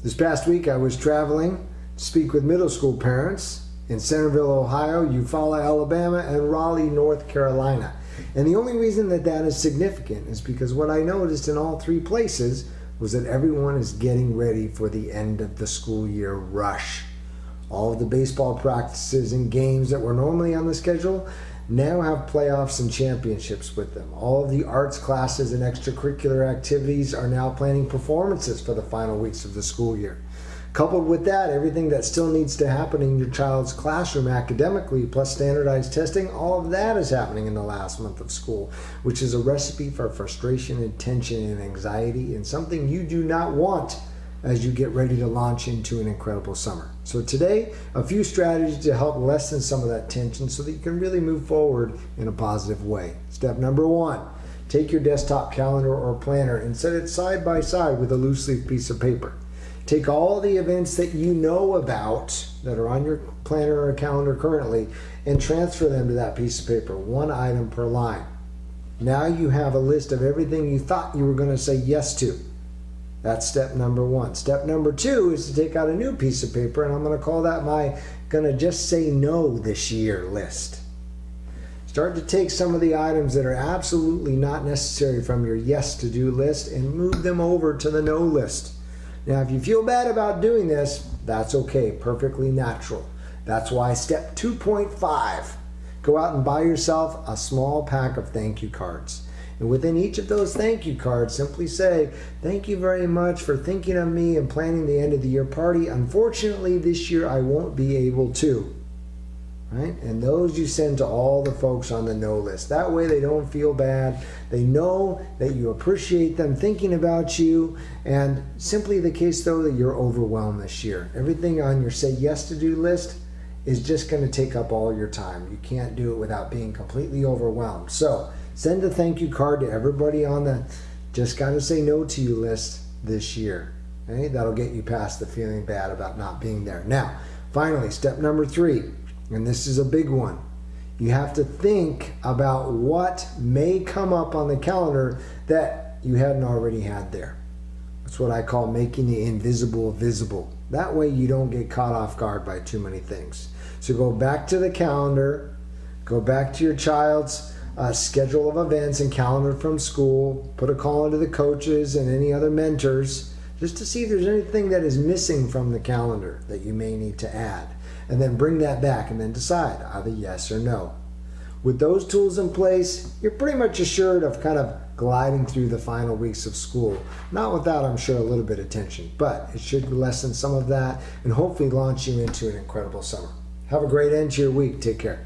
This past week I was traveling to speak with middle school parents in Centerville, Ohio, Eufaula, Alabama, and Raleigh, North Carolina. And the only reason that is significant is because what I noticed in all three places was that everyone is getting ready for the end of the school year rush. All of the baseball practices and games that were normally on the schedule now have playoffs and championships with them. All of the arts classes and extracurricular activities are now planning performances for the final weeks of the school year. Coupled with that, everything that still needs to happen in your child's classroom academically, plus standardized testing, all of that is happening in the last month of school, which is a recipe for frustration and tension and anxiety, and something you do not want as you get ready to launch into an incredible summer. So today, a few strategies to help lessen some of that tension so that you can really move forward in a positive way. Step number one, take your desktop calendar or planner and set it side by side with a loose leaf piece of paper. Take all the events that you know about that are on your planner or calendar currently and transfer them to that piece of paper, one item per line. Now you have a list of everything you thought you were going to say yes to. That's step number one. Step number two is to take out a new piece of paper, and I'm going to call that my gonna just say no this year list. Start to take some of the items that are absolutely not necessary from your yes to do list and move them over to the no list. Now, if you feel bad about doing this, that's okay, perfectly natural. That's why step 2.5, go out and buy yourself a small pack of thank you cards. And within each of those thank you cards, simply say, thank you very much for thinking of me and planning the end of the year party. Unfortunately, this year I won't be able to. Right? And those you send to all the folks on the no list. That way they don't feel bad. They know that you appreciate them thinking about you. And simply the case, though, that you're overwhelmed this year. Everything on your say yes to do list is just going to take up all your time. You can't do it without being completely overwhelmed. So send a thank you card to everybody on the just got to say no to you list this year. Okay? That'll get you past the feeling bad about not being there. Now, finally, step number 3. And this is a big one. You have to think about what may come up on the calendar that you hadn't already had there. That's what I call making the invisible visible. That way you don't get caught off guard by too many things. So go back to the calendar, go back to your child's schedule of events and calendar from school, put a call into the coaches and any other mentors just to see if there's anything that is missing from the calendar that you may need to add. And then bring that back and then decide either yes or no. With those tools in place, you're pretty much assured of kind of gliding through the final weeks of school. Not without, I'm sure, a little bit of tension, but it should lessen some of that and hopefully launch you into an incredible summer. Have a great end to your week. Take care.